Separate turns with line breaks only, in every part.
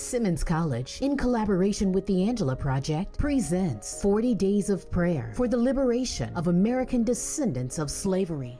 Simmons College, in collaboration with the Angela Project, presents 40 Days of Prayer for the Liberation of American Descendants of Slavery.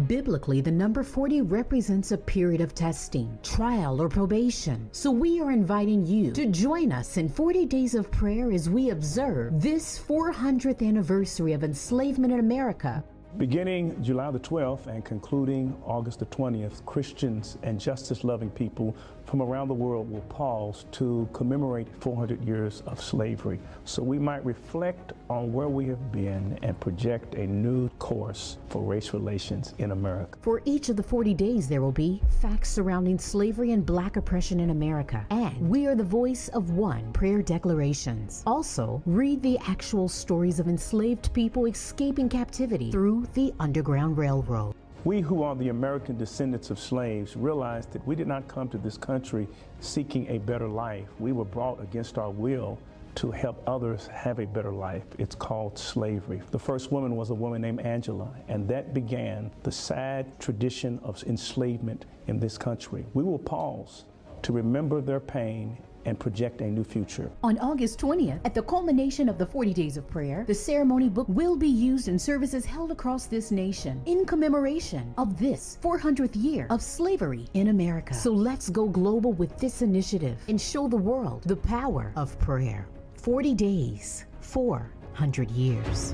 Biblically, the number 40 represents a period of testing, trial, or probation. So we are inviting you to join us in 40 Days of Prayer as we observe this 400th anniversary of enslavement in America.
Beginning July the 12th and concluding August the 20th, Christians and justice-loving people from around the world will pause to commemorate 400 years of slavery. So we might reflect on where we have been and project a new course for race relations in America.
For each of the 40 days, there will be facts surrounding slavery and Black oppression in America. And we are the voice of one, prayer declarations. Also, read the actual stories of enslaved people escaping captivity through the Underground Railroad.
We who are the American descendants of slaves realize that we did not come to this country seeking a better life. We were brought against our will to help others have a better life. It's called slavery. The first woman was a woman named Angela, and that began the sad tradition of enslavement in this country. We will pause to remember their pain and project a new future.
On August 20th, at the culmination of the 40 Days of Prayer, the ceremony book will be used in services held across this nation in commemoration of this 400th year of slavery in America. So let's go global with this initiative and show the world the power of prayer. 40 days, 400 years.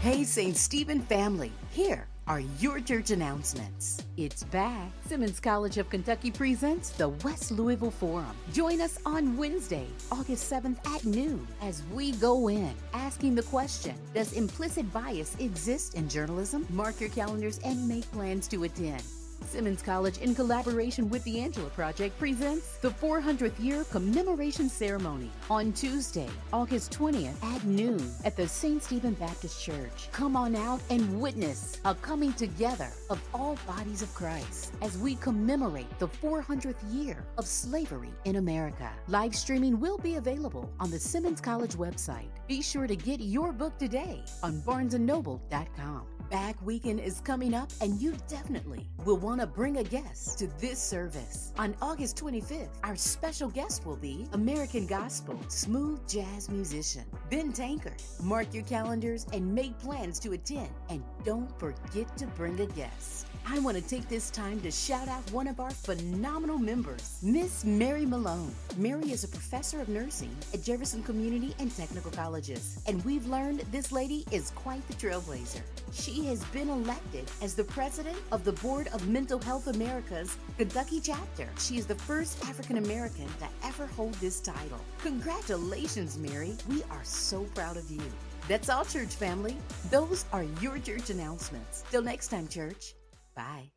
Hey St. Stephen family, here are your church announcements. It's back. Simmons College of Kentucky presents the West Louisville Forum. Join us on Wednesday, August 7th at noon as we go in, asking the question, does implicit bias exist in journalism? Mark your calendars and make plans to attend. Simmons College, in collaboration with the Angela Project, presents the 400th year commemoration ceremony on Tuesday, August 20th at noon at the St. Stephen Baptist Church. Come on out and witness a coming together of all bodies of Christ as we commemorate the 400th year of slavery in America. Live streaming will be available on the Simmons College website. Be sure to get your book today on barnesandnoble.com. Back weekend is coming up, and you definitely will want to bring a guest to this service. On August 25th, our special guest will be American Gospel smooth jazz musician Ben Tankard. Mark your calendars and make plans to attend, and don't forget to bring a guest. I want to take this time to shout out one of our phenomenal members, Miss Mary Malone. Mary is a professor of nursing at Jefferson Community and Technical Colleges, and we've learned this lady is quite the trailblazer. She has been elected as the president of the Board of Mental Health America's Kentucky chapter. She is the first African American to ever hold this title. Congratulations, Mary. We are so proud of you. That's all, church family. Those are your church announcements. Till next time, church. Bye.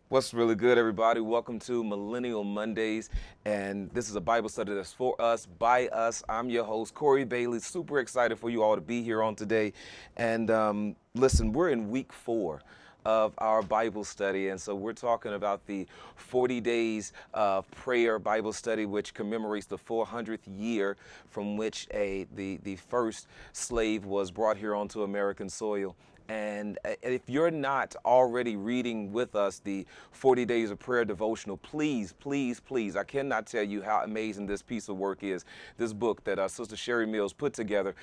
What's really good, everybody? Welcome to Millennial Mondays, and this is a Bible study that's for us, by us. I'm your host, Corey Bailey. Super excited for you all to be here on today. And listen, we're in week 4 of our Bible study, and so we're talking about the 40 days of prayer Bible study, which commemorates the 400th year from which the first slave was brought here onto American soil. And if you're not already reading with us the 40 Days of Prayer devotional, please, please, please, I cannot tell you how amazing this piece of work is. This book that Sister Sherry Mills put together.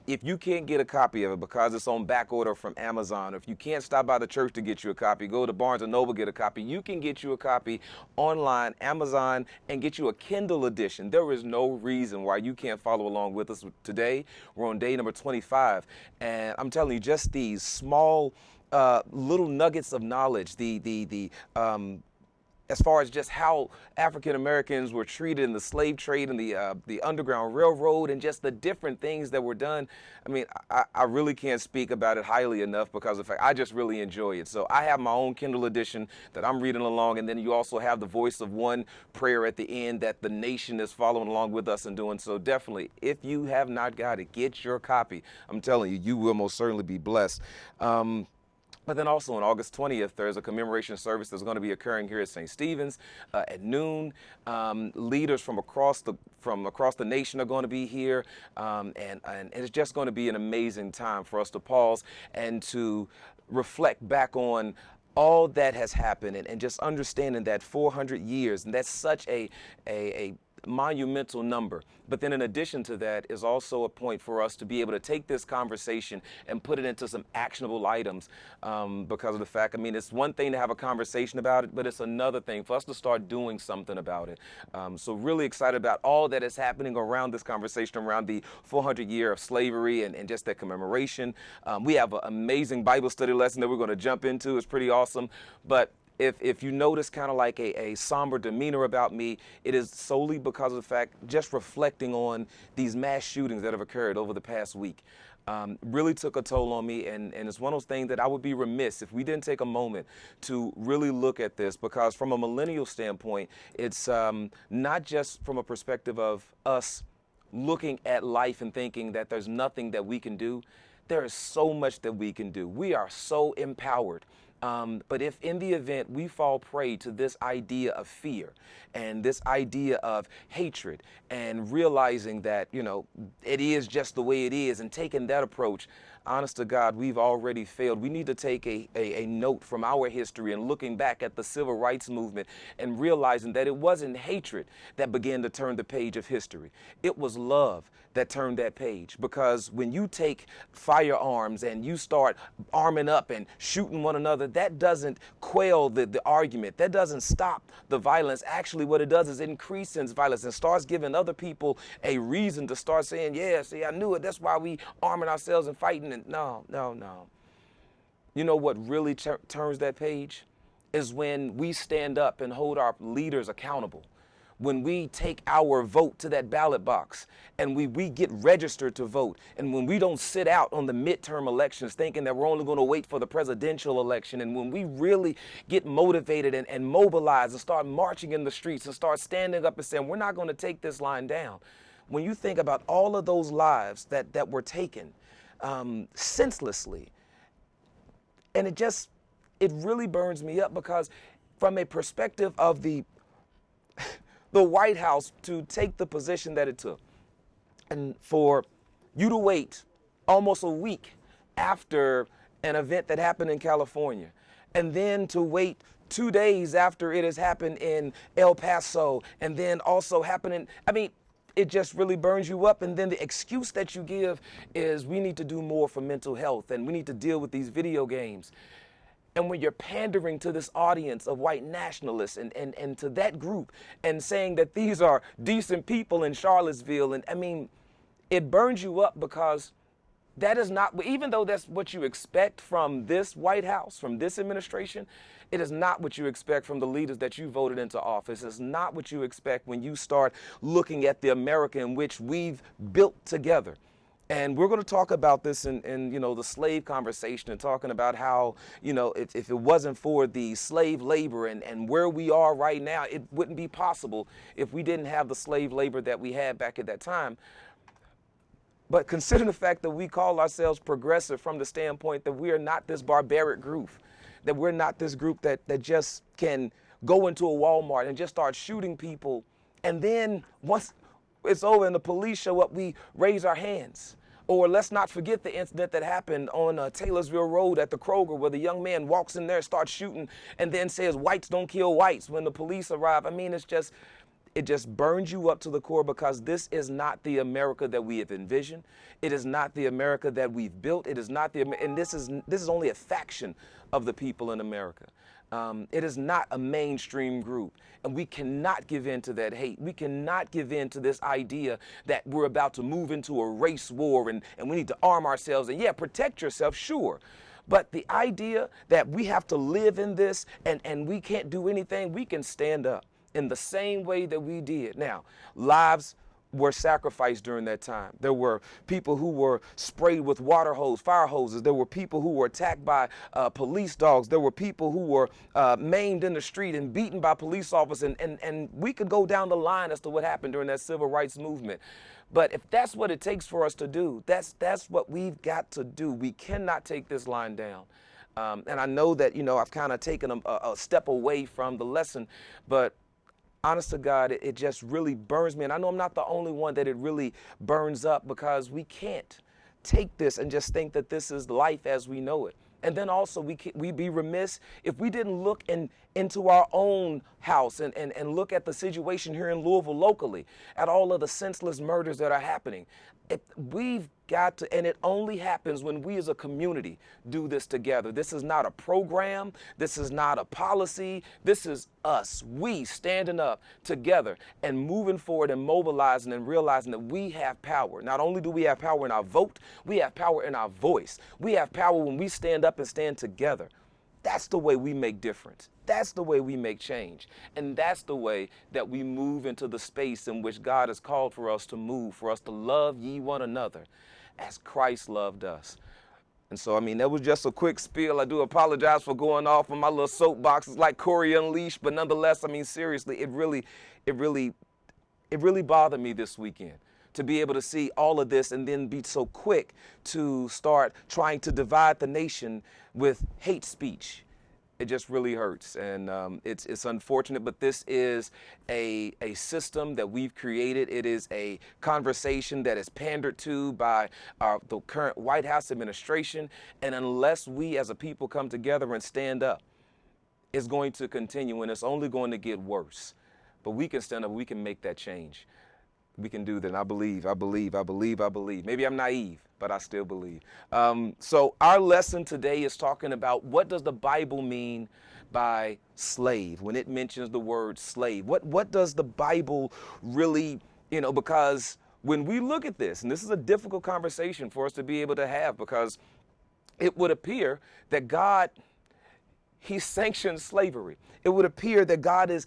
if you can't get a copy of it because it's on back order from Amazon, or if you can't stop by the church to get you a copy, go to Barnes & Noble, get a copy. You can get you a copy online, Amazon, and get you a Kindle edition. There is no reason why you can't follow along with us today. We're on day number 25, and I'm telling you, just these small little nuggets of knowledge, as far as just how African Americans were treated in the slave trade and the Underground Railroad, and just the different things that were done. I mean, I really can't speak about it highly enough, because of the fact I just really enjoy it. So I have my own Kindle edition that I'm reading along, and then you also have the Voice of One prayer at the end that the nation is following along with us and doing. So definitely, if you have not got it, get your copy. I'm telling you, you will most certainly be blessed. But then also on August 20th, there's a commemoration service that's going to be occurring here at St. Stephen's at noon. Leaders from across the nation are going to be here, and it's just going to be an amazing time for us to pause and to reflect back on all that has happened, and just understanding that 400 years, and that's such a monumental number. But then in addition to that is also a point for us to be able to take this conversation and put it into some actionable items, because of the fact, I mean, it's one thing to have a conversation about it, but it's another thing for us to start doing something about it. So really excited about all that is happening around this conversation, around the 400 year of slavery and just that commemoration. We have an amazing Bible study lesson that we're going to jump into. It's pretty awesome. But if you notice kind of like a somber demeanor about me, it is solely because of the fact, just reflecting on these mass shootings that have occurred over the past week. Really took a toll on me, and it's one of those things that I would be remiss if we didn't take a moment to really look at this, because from a millennial standpoint, it's not just from a perspective of us looking at life and thinking that there's nothing that we can do. There is so much that we can do. We are so empowered. But if in the event we fall prey to this idea of fear and this idea of hatred, and realizing that, you know, it is just the way it is, and taking that approach, honest to God, we've already failed. We need to take a note from our history and looking back at the civil rights movement and realizing that it wasn't hatred that began to turn the page of history. It was love that turned that page. Because when you take firearms and you start arming up and shooting one another, that doesn't quell the argument. That doesn't stop the violence. Actually, what it does is it increases violence and starts giving other people a reason to start saying, yeah, see, I knew it. That's why we arming ourselves and fighting. And no. You know what really turns that page is when we stand up and hold our leaders accountable. When we take our vote to that ballot box and we get registered to vote, and when we don't sit out on the midterm elections thinking that we're only going to wait for the presidential election, and when we really get motivated and mobilize and start marching in the streets and start standing up and saying, we're not going to take this line down. When you think about all of those lives that were taken senselessly, and it really burns me up, because from a perspective of the White House to take the position that it took, and for you to wait almost a week after an event that happened in California, and then to wait 2 days after it has happened in El Paso, and then also happening, I mean, it just really burns you up. And then the excuse that you give is, we need to do more for mental health, and we need to deal with these video games. And when you're pandering to this audience of white nationalists and to that group, and saying that these are decent people in Charlottesville, and I mean, it burns you up, because that is not, even though that's what you expect from this White House, from this administration, it is not what you expect from the leaders that you voted into office. It's not what you expect when you start looking at the America in which we've built together. And we're going to talk about this in you know, the slave conversation, and talking about how, you know, if it wasn't for the slave labor and where we are right now, it wouldn't be possible if we didn't have the slave labor that we had back at that time. But consider the fact that we call ourselves progressive from the standpoint that we are not this barbaric group, that we're not this group that just can go into a Walmart and just start shooting people, and then once it's over and the police show up, we raise our hands. Or let's not forget the incident that happened on Taylorsville Road at the Kroger, where the young man walks in there and starts shooting, and then says whites don't kill whites when the police arrive. I mean, it just burns you up to the core, because this is not the America that we have envisioned. It is not the America that we've built. It is not and this is only a faction of the people in America. It is not a mainstream group, and we cannot give in to that hate. We cannot give in to this idea that we're about to move into a race war and we need to arm ourselves and, yeah, protect yourself, sure. But the idea that we have to live in this and we can't do anything, we can stand up in the same way that we did. Now, lives were sacrificed during that time. There were people who were sprayed with fire hoses. There were people who were attacked by police dogs. There were people who were maimed in the street and beaten by police officers. And we could go down the line as to what happened during that civil rights movement. But if that's what it takes for us to do, that's what we've got to do. We cannot take this line down. And I know that, I've kind of taken a step away from the lesson, but honest to God, it just really burns me. And I know I'm not the only one that it really burns up, because we can't take this and just think that this is life as we know it. And then also we'd be remiss if we didn't look into our own house and look at the situation here in Louisville locally, at all of the senseless murders that are happening. We've got to, and it only happens when we as a community do this together. This is not a program. This is not a policy. This is us, we standing up together and moving forward and mobilizing and realizing that we have power. Not only do we have power in our vote, we have power in our voice. We have power when we stand up and stand together. That's the way we make difference. That's the way we make change. And that's the way that we move into the space in which God has called for us to move, for us to love ye one another as Christ loved us. And so, that was just a quick spiel. I do apologize for going off on my little soapboxes like Corey Unleashed, but nonetheless, seriously, it really bothered me this weekend to be able to see all of this and then be so quick to start trying to divide the nation with hate speech. It just really hurts, and it's unfortunate, but this is a system that we've created. It is a conversation that is pandered to by the current White House administration, and unless we as a people come together and stand up, it's going to continue, and it's only going to get worse. But we can stand up, we can make that change. We can do that, and I believe. Maybe I'm naive, but I still believe. So our lesson today is talking about, what does the Bible mean by slave? When it mentions the word slave, what does the Bible really, because when we look at this, and this is a difficult conversation for us to be able to have, because it would appear that God, he sanctions slavery. It would appear that God is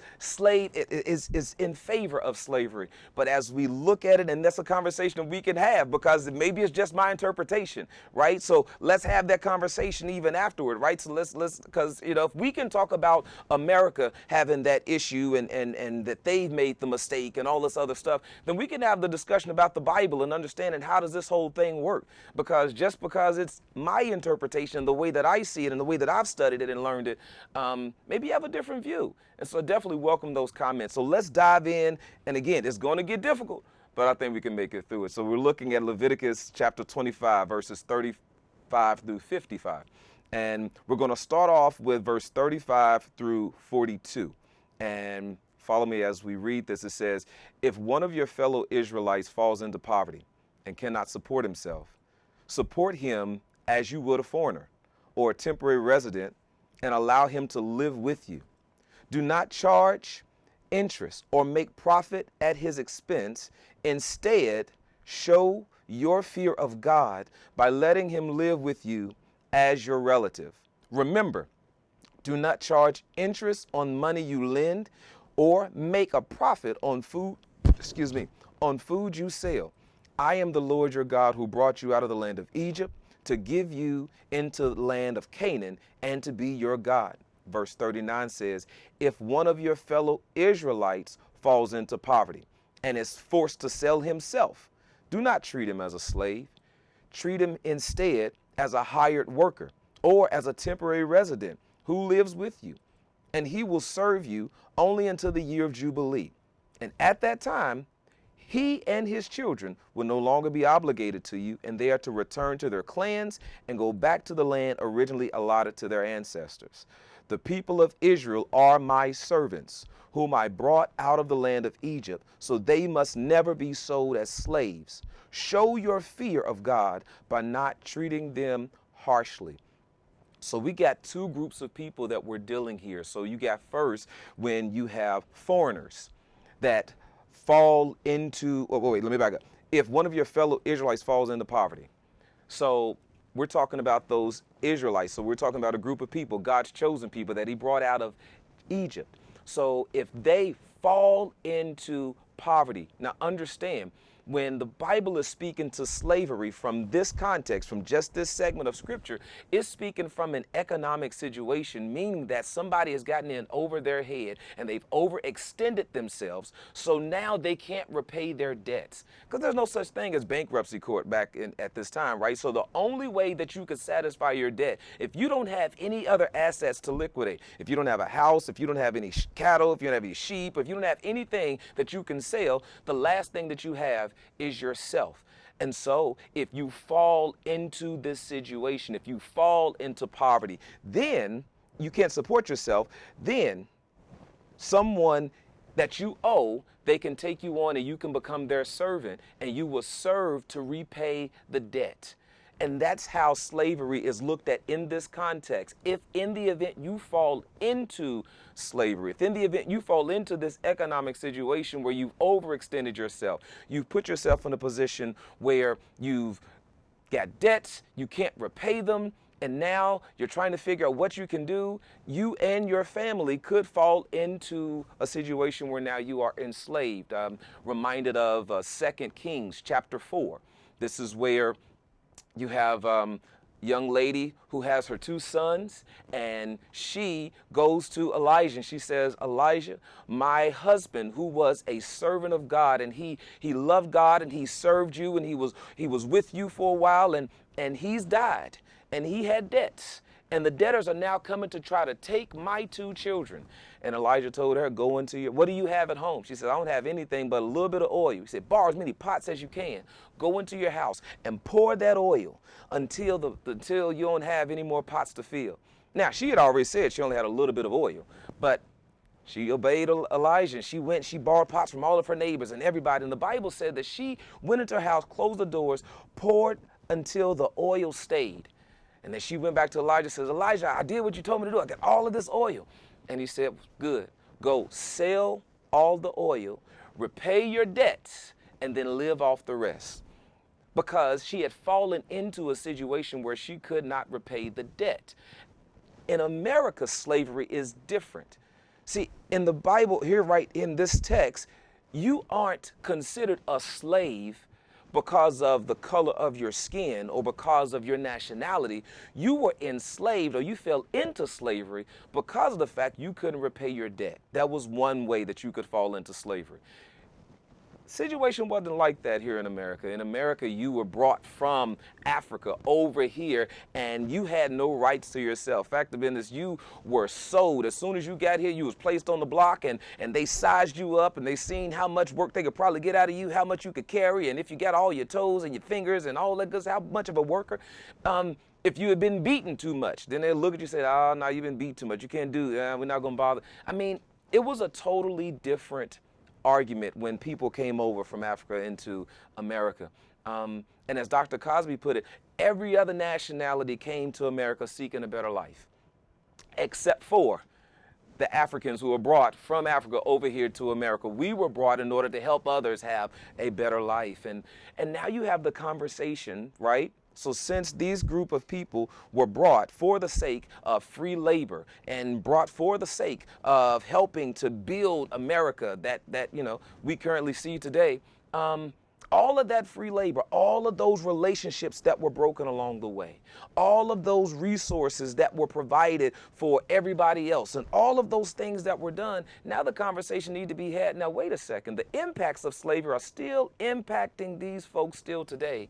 in favor of slavery. But as we look at it, and that's a conversation we can have, because maybe it's just my interpretation, right? So let's have that conversation even afterward, right? So let's because if we can talk about America having that issue and that they've made the mistake and all this other stuff, then we can have the discussion about the Bible and understanding how does this whole thing work. Because just because it's my interpretation, the way that I see it and the way that I've studied it and learned it, maybe you have a different view. And so definitely welcome those comments. So let's dive in. And again, it's going to get difficult, but I think we can make it through it. So we're looking at Leviticus chapter 25, verses 35 through 55. And we're going to start off with verse 35 through 42. And follow me as we read this. It says, if one of your fellow Israelites falls into poverty and cannot support himself, support him as you would a foreigner or a temporary resident, and allow him to live with you. Do not charge interest or make profit at his expense. Instead, show your fear of God by letting him live with you as your relative. Remember, do not charge interest on money you lend or make a profit on food you sell. I am the Lord your God who brought you out of the land of Egypt to give you into the land of Canaan and to be your God. Verse 39 says, if one of your fellow Israelites falls into poverty and is forced to sell himself, do not treat him as a slave. Treat him instead as a hired worker or as a temporary resident who lives with you, and he will serve you only until the year of Jubilee. And at that time, he and his children will no longer be obligated to you, and they are to return to their clans and go back to the land originally allotted to their ancestors. The people of Israel are my servants, whom I brought out of the land of Egypt, so they must never be sold as slaves. Show your fear of God by not treating them harshly. So we got two groups of people that we're dealing here. So you got first when you have foreigners that fall into, oh, wait, let me back up. If one of your fellow Israelites falls into poverty, so we're talking about those Israelites. So we're talking about a group of people, God's chosen people that he brought out of Egypt. So if they fall into poverty, now understand, when the Bible is speaking to slavery from this context, from just this segment of scripture, it's speaking from an economic situation, meaning that somebody has gotten in over their head and they've overextended themselves, so now they can't repay their debts. Because there's no such thing as bankruptcy court back at this time, right? So the only way that you could satisfy your debt, if you don't have any other assets to liquidate, if you don't have a house, if you don't have any cattle, if you don't have any sheep, if you don't have anything that you can sell, the last thing that you have is yourself. And so if you fall into this situation, if you fall into poverty, then you can't support yourself, then someone that you owe, they can take you on and you can become their servant, and you will serve to repay the debt. And that's how slavery is looked at in this context. If in the event you fall into slavery, if in the event you fall into this economic situation where you've overextended yourself, you've put yourself in a position where you've got debts, you can't repay them, and now you're trying to figure out what you can do, you and your family could fall into a situation where now you are enslaved. Reminded of 2 Kings chapter 4. This is where you have young lady who has her two sons, and she goes to Elijah and she says, Elijah, my husband, who was a servant of God, and he loved God and he served you and he was with you for a while, and he's died and he had debts. And the debtors are now coming to try to take my two children. And Elijah told her, go into your, what do you have at home? She said, I don't have anything but a little bit of oil. He said, borrow as many pots as you can. Go into your house and pour that oil until you don't have any more pots to fill. Now, she had already said she only had a little bit of oil, but she obeyed Elijah, and she borrowed pots from all of her neighbors and everybody. And the Bible said that she went into her house, closed the doors, poured until the oil stayed. And then she went back to Elijah and says, Elijah, I did what you told me to do. I got all of this oil. And he said, good. Go sell all the oil, repay your debts, and then live off the rest. Because she had fallen into a situation where she could not repay the debt. In America, slavery is different. See, in the Bible here, right in this text, you aren't considered a slave because of the color of your skin or because of your nationality. You were enslaved, or you fell into slavery because of the fact you couldn't repay your debt. That was one way that you could fall into slavery. Situation wasn't like that here in America. In America, you were brought from Africa over here, and you had no rights to yourself. Fact of business, you were sold. As soon as you got here, you was placed on the block, and they sized you up, and they seen how much work they could probably get out of you, how much you could carry, and if you got all your toes and your fingers and all that good, how much of a worker. If you had been beaten too much, then they'll look at you and say, oh, no, you've been beat too much. You can't do that. We're not going to bother. I mean, it was a totally different argument when people came over from Africa into America. And as Dr. Cosby put it, every other nationality came to America seeking a better life, except for the Africans who were brought from Africa over here to America. We were brought in order to help others have a better life. And now you have the conversation, right? So since these group of people were brought for the sake of free labor and brought for the sake of helping to build America that we currently see today, all of that free labor, all of those relationships that were broken along the way, all of those resources that were provided for everybody else, and all of those things that were done, now the conversation needs to be had. Now, wait a second. The impacts of slavery are still impacting these folks still today.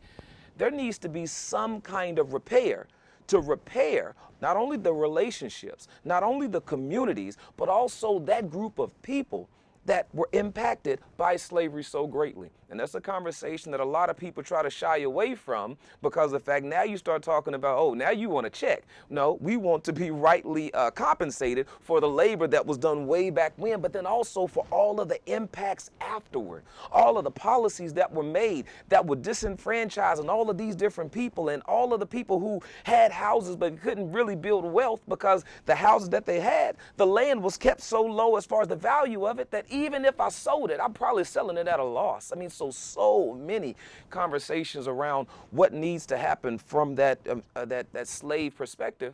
There needs to be some kind of repair to repair not only the relationships, not only the communities, but also that group of people that were impacted by slavery so greatly. And that's a conversation that a lot of people try to shy away from because of the fact now you start talking about, oh, now you want to check. No, we want to be rightly compensated for the labor that was done way back when, but then also for all of the impacts afterward, all of the policies that were made that would disenfranchise and all of these different people and all of the people who had houses but couldn't really build wealth because the houses that they had, the land was kept so low as far as the value of it that even if I sold it, I'm probably selling it at a loss. I mean, so many conversations around what needs to happen from that slave perspective.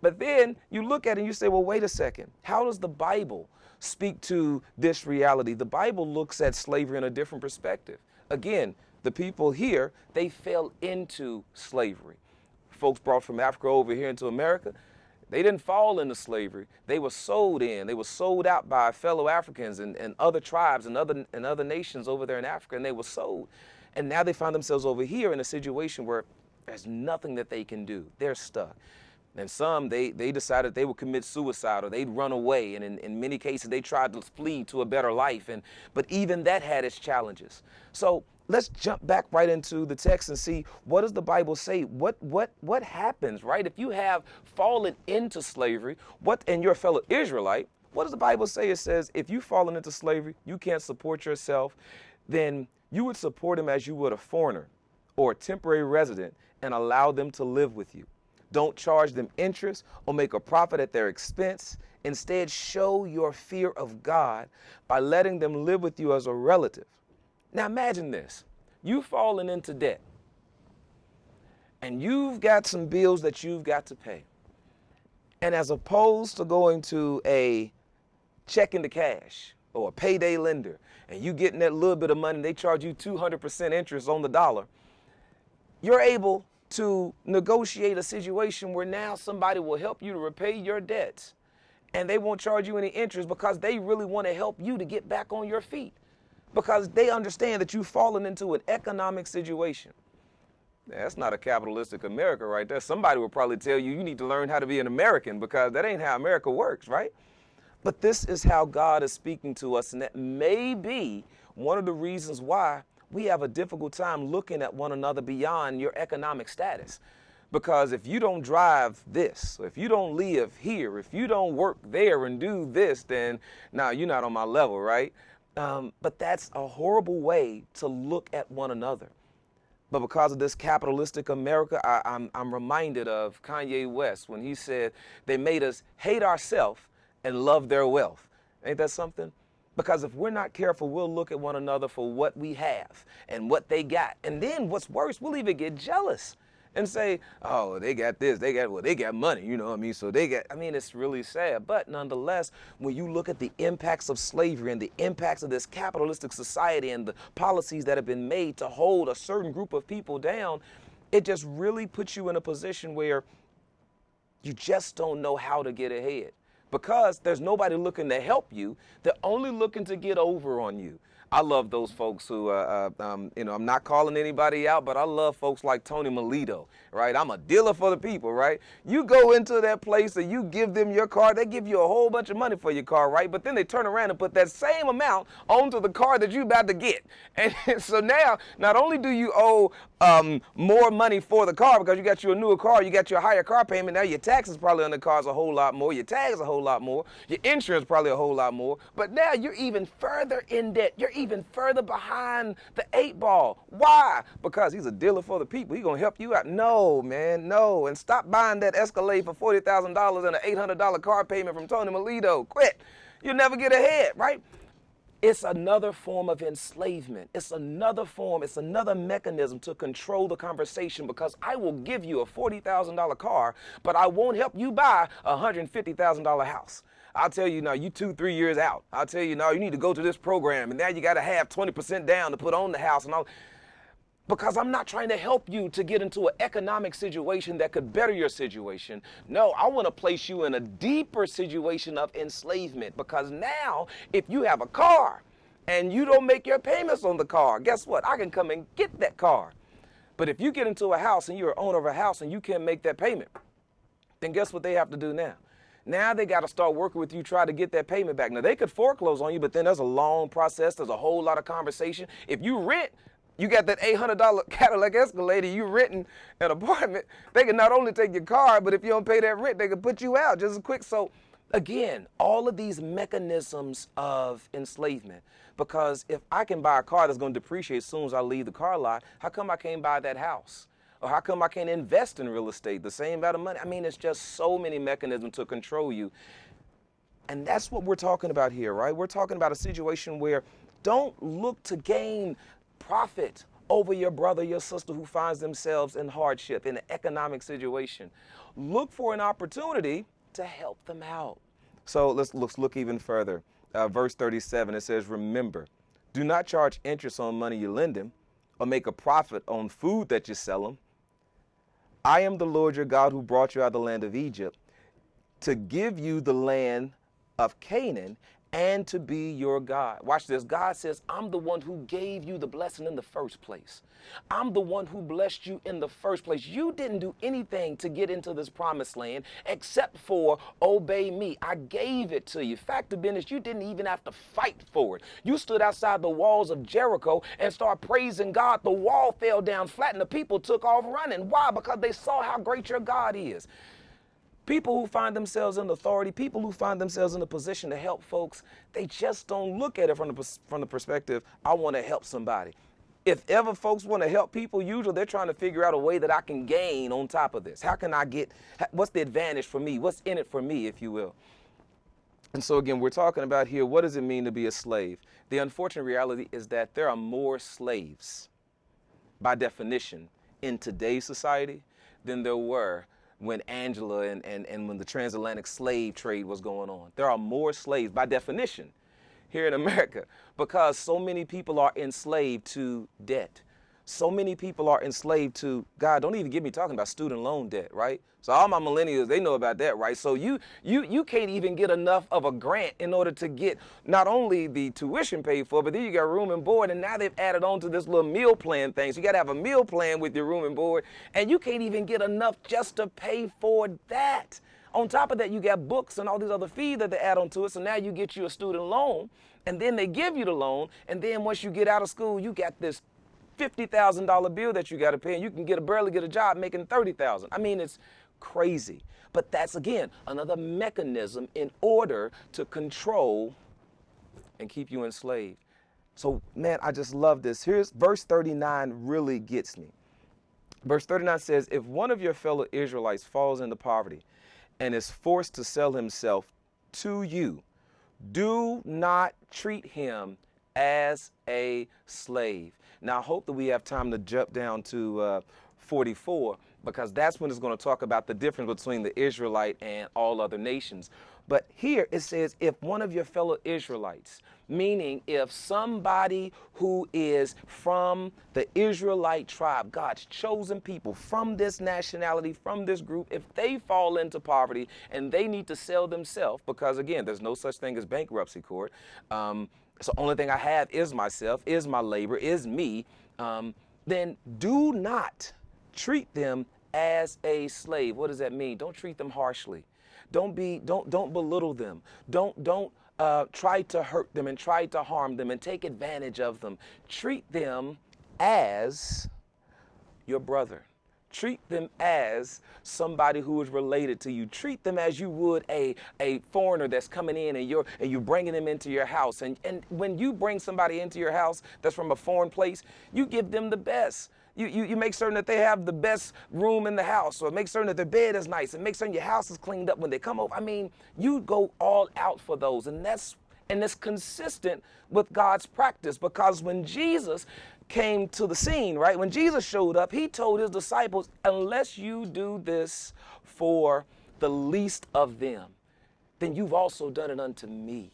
But then you look at it and you say, well, wait a second. How does the Bible speak to this reality? The Bible looks at slavery in a different perspective. Again, the people here, they fell into slavery. Folks brought from Africa over here into America, they didn't fall into slavery. They were sold in. They were sold out by fellow Africans and other tribes and other nations over there in Africa, and they were sold. And now they find themselves over here in a situation where there's nothing that they can do. They're stuck. And some, they decided they would commit suicide or they'd run away. And in many cases, they tried to flee to a better life. But even that had its challenges. So let's jump back right into the text and see, what does the Bible say? What happens, right? If you have fallen into slavery, and you're a fellow Israelite, what does the Bible say? It says, if you've fallen into slavery, you can't support yourself, then you would support him as you would a foreigner or a temporary resident and allow them to live with you. Don't charge them interest or make a profit at their expense. Instead, show your fear of God by letting them live with you as a relative. Now imagine this. You've fallen into debt and you've got some bills that you've got to pay. And as opposed to going to a check into cash or a payday lender and you getting that little bit of money, they charge you 200% interest on the dollar, you're able to negotiate a situation where now somebody will help you to repay your debts and they won't charge you any interest because they really want to help you to get back on your feet because they understand that you've fallen into an economic situation. That's not a capitalistic America right there. Somebody will probably tell you, you need to learn how to be an American because that ain't how America works, right? But this is how God is speaking to us, and that may be one of the reasons why we have a difficult time looking at one another beyond your economic status. Because if you don't drive this, if you don't live here, if you don't work there and do this, then now you're not on my level, right? But that's a horrible way to look at one another. But because of this capitalistic America, I'm reminded of Kanye West when he said they made us hate ourselves and love their wealth. Ain't that something? Because if we're not careful, we'll look at one another for what we have and what they got. And then what's worse, we'll even get jealous and say, oh, they got this, they got money, you know what I mean? So it's really sad. But nonetheless, when you look at the impacts of slavery and the impacts of this capitalistic society and the policies that have been made to hold a certain group of people down, it just really puts you in a position where you just don't know how to get ahead. Because there's nobody looking to help you. They're only looking to get over on you. I love those folks who, I'm not calling anybody out, but I love folks like Tony Melito, right? I'm a dealer for the people, right? You go into that place and you give them your car, they give you a whole bunch of money for your car, right? But then they turn around and put that same amount onto the car that you're about to get. And so now, not only do you owe more money for the car because you got you a newer car, you got your higher car payment, now your taxes probably on the car is a whole lot more, your tags a whole lot more, your insurance probably a whole lot more, but now you're even further in debt. You're even further behind the 8 ball. Why? Because he's a dealer for the people. He's going to help you out. No, man, no. And stop buying that Escalade for $40,000 and an $800 car payment from Tony Melito. Quit. You'll never get ahead, right? It's another form of enslavement. It's another form, it's another mechanism to control the conversation because I will give you a $40,000 car, but I won't help you buy a $150,000 house. I'll tell you now, you 2-3 years out. I'll tell you now, you need to go to this program and now you got to have 20% down to put on the house and all. Because I'm not trying to help you to get into an economic situation that could better your situation. No, I want to place you in a deeper situation of enslavement because now if you have a car and you don't make your payments on the car, guess what? I can come and get that car. But if you get into a house and you're an owner of a house and you can't make that payment, then guess what they have to do now? Now they got to start working with you, try to get that payment back. Now they could foreclose on you, but then there's a long process. There's a whole lot of conversation. If you rent, you got that $800 Cadillac Escalade, you renting an apartment, they can not only take your car, but if you don't pay that rent, they can put you out just as quick. So again, all of these mechanisms of enslavement, because if I can buy a car that's going to depreciate as soon as I leave the car lot, how come I can't buy that house? Or how come I can't invest in real estate the same amount of money? I mean, it's just so many mechanisms to control you. And that's what we're talking about here, right? We're talking about a situation where don't look to gain profit over your brother, your sister who finds themselves in hardship, in an economic situation. Look for an opportunity to help them out. So let's look even further. Verse 37, it says, remember, do not charge interest on money you lend him or make a profit on food that you sell him. I am the Lord your God who brought you out of the land of Egypt to give you the land of Canaan and to be your God. Watch this. God says, I'm the one who gave you the blessing in the first place. I'm the one who blessed you in the first place. You didn't do anything to get into this promised land except for obey me. I gave it to you. Fact of business, you didn't even have to fight for it. You stood outside the walls of Jericho and started praising God. The wall fell down flat and the people took off running. Why? Because they saw how great your God is. People who find themselves in authority, people who find themselves in a position to help folks, they just don't look at it from the perspective, I want to help somebody. If ever folks want to help people, usually they're trying to figure out a way that I can gain on top of this. How can I get, what's the advantage for me? What's in it for me, if you will? And so again, we're talking about here, what does it mean to be a slave? The unfortunate reality is that there are more slaves, by definition, in today's society than there were when Angela and when the transatlantic slave trade was going on. There are more slaves, by definition, here in America, because so many people are enslaved to debt. So many people are enslaved to, God, don't even get me talking about student loan debt, right? So all my millennials, they know about that, right? So you can't even get enough of a grant in order to get not only the tuition paid for, but then you got room and board, and now they've added on to this little meal plan thing. So you got to have a meal plan with your room and board, and you can't even get enough just to pay for that. On top of that, you got books and all these other fees that they add on to it. So now you get you a student loan, and then they give you the loan, and then once you get out of school, you got this $50,000 bill that you got to pay, and you can barely get a job making $30,000. I mean, it's crazy. But that's, again, another mechanism in order to control and keep you enslaved. So, man, I just love this. Here's verse 39 really gets me. Verse 39 says, if one of your fellow Israelites falls into poverty and is forced to sell himself to you, do not treat him as a slave. Now, I hope that we have time to jump down to 44, because that's when it's going to talk about the difference between the Israelite and all other nations. But here it says, if one of your fellow Israelites, meaning if somebody who is from the Israelite tribe, God's chosen people from this nationality, from this group, if they fall into poverty and they need to sell themselves, because again, there's no such thing as bankruptcy court. So the only thing I have is myself, is my labor, is me. Then do not treat them as a slave. What does that mean? Don't treat them harshly. Don't belittle them. Don't try to hurt them and try to harm them and take advantage of them. Treat them as your brother. Treat them as somebody who is related to you. Treat them as you would a foreigner that's coming in and you're bringing them into your house. And when you bring somebody into your house that's from a foreign place, you give them the best. You make certain that they have the best room in the house, or make certain that their bed is nice, and make certain your house is cleaned up when they come over. I mean, you go all out for those, and it's consistent with God's practice, because when Jesus came to the scene, right? When Jesus showed up, he told his disciples, unless you do this for the least of them, then you've also done it unto me.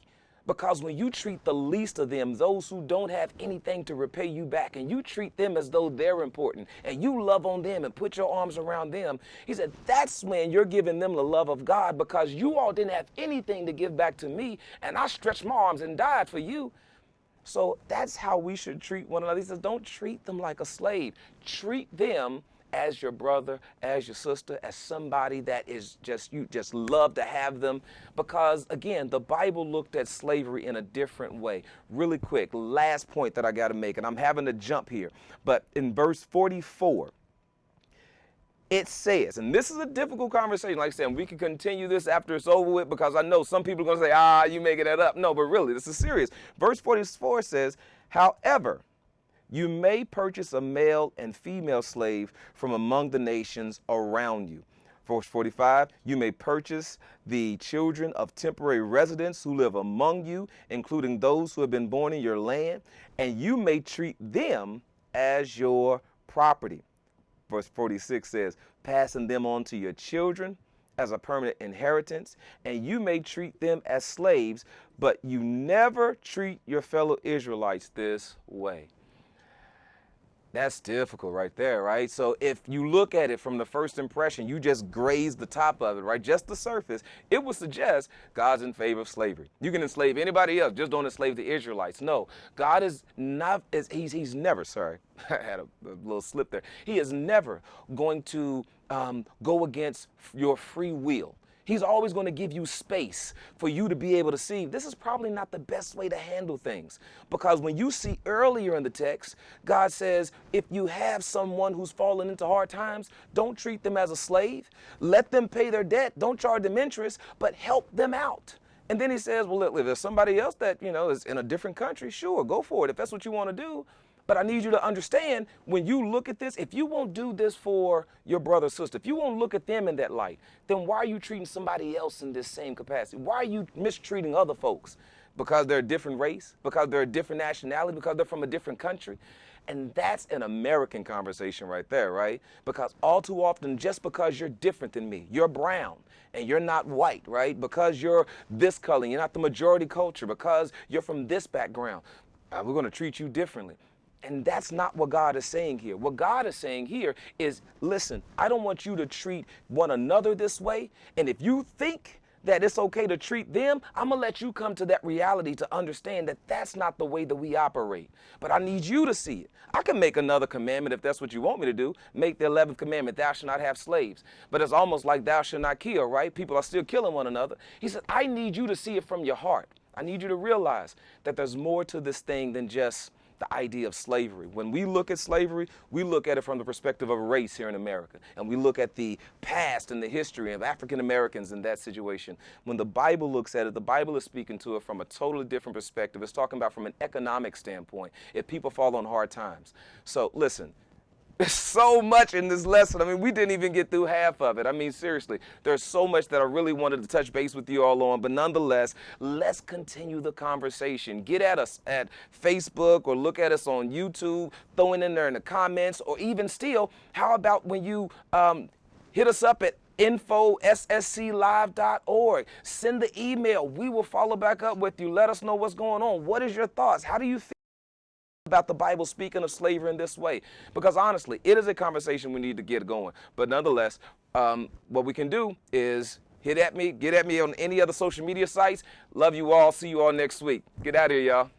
Because when you treat the least of them, those who don't have anything to repay you back, and you treat them as though they're important, and you love on them and put your arms around them, he said, that's when you're giving them the love of God, because you all didn't have anything to give back to me, and I stretched my arms and died for you. So that's how we should treat one another. He says, don't treat them like a slave. Treat them as your brother, as your sister, as somebody that is you just love to have them. Because again, the Bible looked at slavery in a different way. Really quick, last point that I got to make, and I'm having to jump here, but in verse 44, it says, and this is a difficult conversation, like I said, we can continue this after it's over with, because I know some people are going to say, you making that up. No, but really, this is serious. Verse 44 says, however, you may purchase a male and female slave from among the nations around you. Verse 45, you may purchase the children of temporary residents who live among you, including those who have been born in your land, and you may treat them as your property. Verse 46 says, passing them on to your children as a permanent inheritance, and you may treat them as slaves, but you never treat your fellow Israelites this way. That's difficult right there, right? So if you look at it from the first impression, you just graze the top of it, right? Just the surface, it would suggest God's in favor of slavery. You can enslave anybody else, just don't enslave the Israelites. No, God is not, he's never, sorry, I had a little slip there. He is never going to go against your free will. He's always going to give you space for you to be able to see. This is probably not the best way to handle things, because when you see earlier in the text, God says, if you have someone who's fallen into hard times, don't treat them as a slave. Let them pay their debt. Don't charge them interest, but help them out. And then he says, well, if there's somebody else that, is in a different country, sure, go for it if that's what you want to do. But I need you to understand, when you look at this, if you won't do this for your brother or sister, if you won't look at them in that light, then why are you treating somebody else in this same capacity? Why are you mistreating other folks? Because they're a different race? Because they're a different nationality? Because they're from a different country? And that's an American conversation right there, right? Because all too often, just because you're different than me, you're brown and you're not white, right? Because you're this color, you're not the majority culture, because you're from this background, we're going to treat you differently. And that's not what God is saying here. What God is saying here is, listen, I don't want you to treat one another this way. And if you think that it's okay to treat them, I'm going to let you come to that reality to understand that that's not the way that we operate. But I need you to see it. I can make another commandment if that's what you want me to do. Make the 11th commandment, thou shalt not have slaves. But it's almost like thou shalt not kill, right? People are still killing one another. He said, I need you to see it from your heart. I need you to realize that there's more to this thing than just the idea of slavery. When we look at slavery, we look at it from the perspective of race here in America. And we look at the past and the history of African Americans in that situation. When the Bible looks at it, the Bible is speaking to it from a totally different perspective. It's talking about from an economic standpoint, if people fall on hard times. So listen, there's so much in this lesson. I mean, we didn't even get through half of it. I mean, seriously, there's so much that I really wanted to touch base with you all on. But nonetheless, let's continue the conversation. Get at us at Facebook or look at us on YouTube, throw it in there in the comments, or even still, how about when you hit us up at info@ssclive.org. Send the email. We will follow back up with you. Let us know what's going on. What is your thoughts? How do you feel about the Bible speaking of slavery in this way? Because honestly, it is a conversation we need to get going. But nonetheless, what we can do is get at me on any other social media sites. Love you all. See you all next week. Get out of here, y'all.